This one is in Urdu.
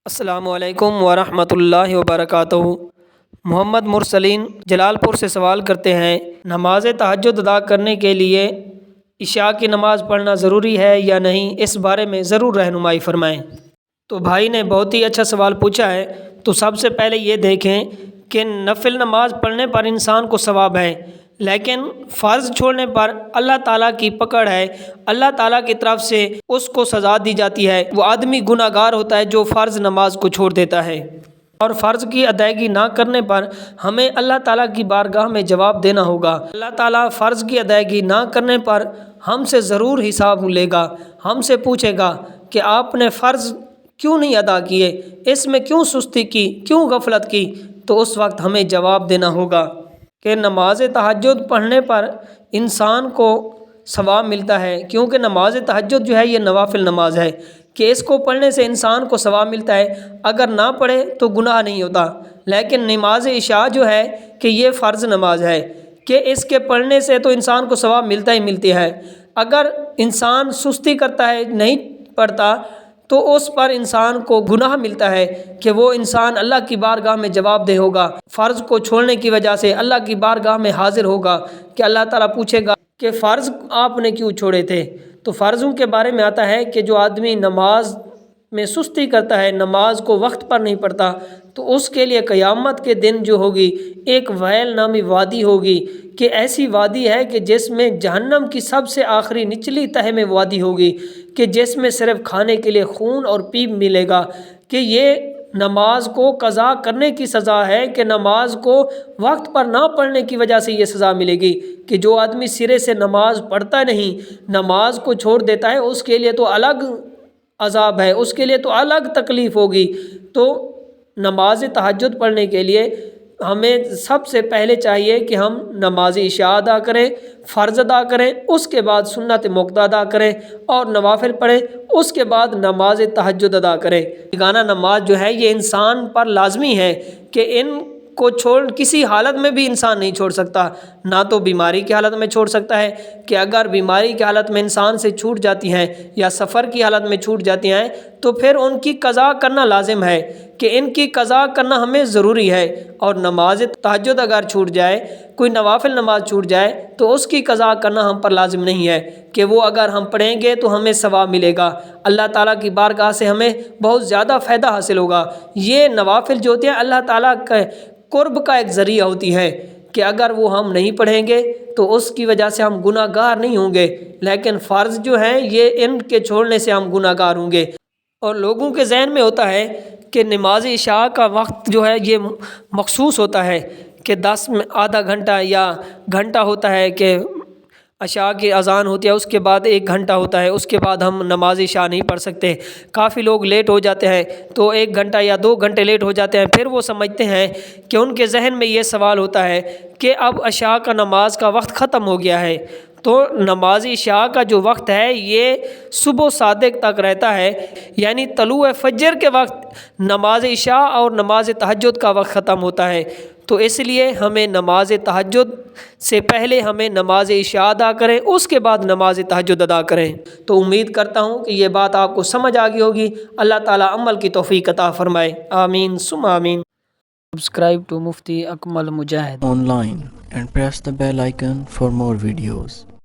السلام علیکم ورحمۃ اللہ وبرکاتہ۔ محمد مرسلین جلال پور سے سوال کرتے ہیں، نماز تہجد ادا کرنے کے لیے عشاء کی نماز پڑھنا ضروری ہے یا نہیں؟ اس بارے میں ضرور رہنمائی فرمائیں۔ تو بھائی نے بہت ہی اچھا سوال پوچھا ہے۔ تو سب سے پہلے یہ دیکھیں کہ نفل نماز پڑھنے پر انسان کو ثواب ہے، لیکن فرض چھوڑنے پر اللہ تعالیٰ کی پکڑ ہے، اللہ تعالیٰ کی طرف سے اس کو سزا دی جاتی ہے۔ وہ آدمی گناہ گار ہوتا ہے جو فرض نماز کو چھوڑ دیتا ہے، اور فرض کی ادائیگی نہ کرنے پر ہمیں اللہ تعالیٰ کی بارگاہ میں جواب دینا ہوگا۔ اللہ تعالیٰ فرض کی ادائیگی نہ کرنے پر ہم سے ضرور حساب لے گا، ہم سے پوچھے گا کہ آپ نے فرض کیوں نہیں ادا کیے، اس میں کیوں سستی کی، کیوں غفلت کی؟ تو اس وقت ہمیں جواب دینا ہوگا کہ نماز تہجد پڑھنے پر انسان کو ثواب ملتا ہے، کیونکہ نماز تہجد جو ہے یہ نوافل نماز ہے کہ اس کو پڑھنے سے انسان کو ثواب ملتا ہے، اگر نہ پڑھے تو گناہ نہیں ہوتا۔ لیکن نماز عشاء جو ہے کہ یہ فرض نماز ہے کہ اس کے پڑھنے سے تو انسان کو ثواب ملتا ہی ملتی ہے۔ اگر انسان سستی کرتا ہے، نہیں پڑھتا، تو اس پر انسان کو گناہ ملتا ہے کہ وہ انسان اللہ کی بارگاہ میں جواب دہ ہوگا، فرض کو چھوڑنے کی وجہ سے اللہ کی بارگاہ میں حاضر ہوگا کہ اللہ تعالیٰ پوچھے گا کہ فرض آپ نے کیوں چھوڑے تھے۔ تو فرضوں کے بارے میں آتا ہے کہ جو آدمی نماز میں سستی کرتا ہے، نماز کو وقت پر نہیں پڑھتا، تو اس کے لیے قیامت کے دن جو ہوگی ایک ویل نامی وادی ہوگی، کہ ایسی وادی ہے کہ جس میں جہنم کی سب سے آخری نچلی تہہ میں وادی ہوگی، کہ جس میں صرف کھانے کے لیے خون اور پیپ ملے گا، کہ یہ نماز کو قضا کرنے کی سزا ہے، کہ نماز کو وقت پر نہ پڑھنے کی وجہ سے یہ سزا ملے گی، کہ جو آدمی سرے سے نماز پڑھتا نہیں، نماز کو چھوڑ دیتا ہے، اس کے لیے تو الگ عذاب ہے، اس کے لیے تو الگ تکلیف ہوگی۔ تو نماز تہجد پڑھنے کے لیے ہمیں سب سے پہلے چاہیے کہ ہم نماز عشاء ادا کریں، فرض ادا کریں، اس کے بعد سنت موقع ادا کریں اور نوافل پڑھیں، اس کے بعد نماز تہجد ادا کریں۔ بیگانہ نماز جو ہے یہ انسان پر لازمی ہے کہ ان کو کسی حالت میں بھی انسان نہیں چھوڑ سکتا، نہ تو بیماری کی حالت میں چھوڑ سکتا ہے، کہ اگر بیماری کی حالت میں انسان سے چھوٹ جاتی ہیں یا سفر کی حالت میں چھوٹ جاتی ہیں تو پھر ان کی قضا کرنا لازم ہے، کہ ان کی قضا کرنا ہمیں ضروری ہے۔ اور نماز تہجد اگر چھوٹ جائے، کوئی نوافل نماز چھوٹ جائے، تو اس کی قضا کرنا ہم پر لازم نہیں ہے، کہ وہ اگر ہم پڑھیں گے تو ہمیں ثواب ملے گا، اللہ تعالیٰ کی بارگاہ سے ہمیں بہت زیادہ فائدہ حاصل ہوگا۔ یہ نوافل جو ہوتے ہیں اللہ تعالیٰ کے قرب کا ایک ذریعہ ہوتی ہے، کہ اگر وہ ہم نہیں پڑھیں گے تو اس کی وجہ سے ہم گناہ گار نہیں ہوں گے، لیکن فرض جو ہیں یہ ان کے چھوڑنے سے ہم گناہ گار ہوں گے۔ اور لوگوں کے ذہن میں ہوتا ہے کہ نماز عشاء کا وقت جو ہے یہ مخصوص ہوتا ہے، کہ آدھا گھنٹہ یا گھنٹہ ہوتا ہے، کہ عشاء کی اذان ہوتی ہے، اس کے بعد 1 گھنٹہ ہوتا ہے، اس کے بعد ہم نماز عشاء نہیں پڑھ سکتے۔ کافی لوگ لیٹ ہو جاتے ہیں، تو 1 گھنٹہ یا 2 گھنٹے لیٹ ہو جاتے ہیں، پھر وہ سمجھتے ہیں کہ ان کے ذہن میں یہ سوال ہوتا ہے کہ اب عشاء کا نماز کا وقت ختم ہو گیا ہے۔ تو نماز عشاء کا جو وقت ہے یہ صبح صادق تک رہتا ہے، یعنی طلوع فجر کے وقت نماز عشاء اور نماز تہجد کا وقت ختم ہوتا ہے۔ تو اس لیے ہمیں نماز تہجد سے پہلے ہمیں نماز عشاء ادا کریں، اس کے بعد نماز تہجد ادا کریں۔ تو امید کرتا ہوں کہ یہ بات آپ کو سمجھ آ گئی ہوگی۔ اللہ تعالیٰ عمل کی توفیق عطا فرمائے، آمین ثم آمین۔ Subscribe to Mufti Akmal Mujahid online and press the bell icon for more videos.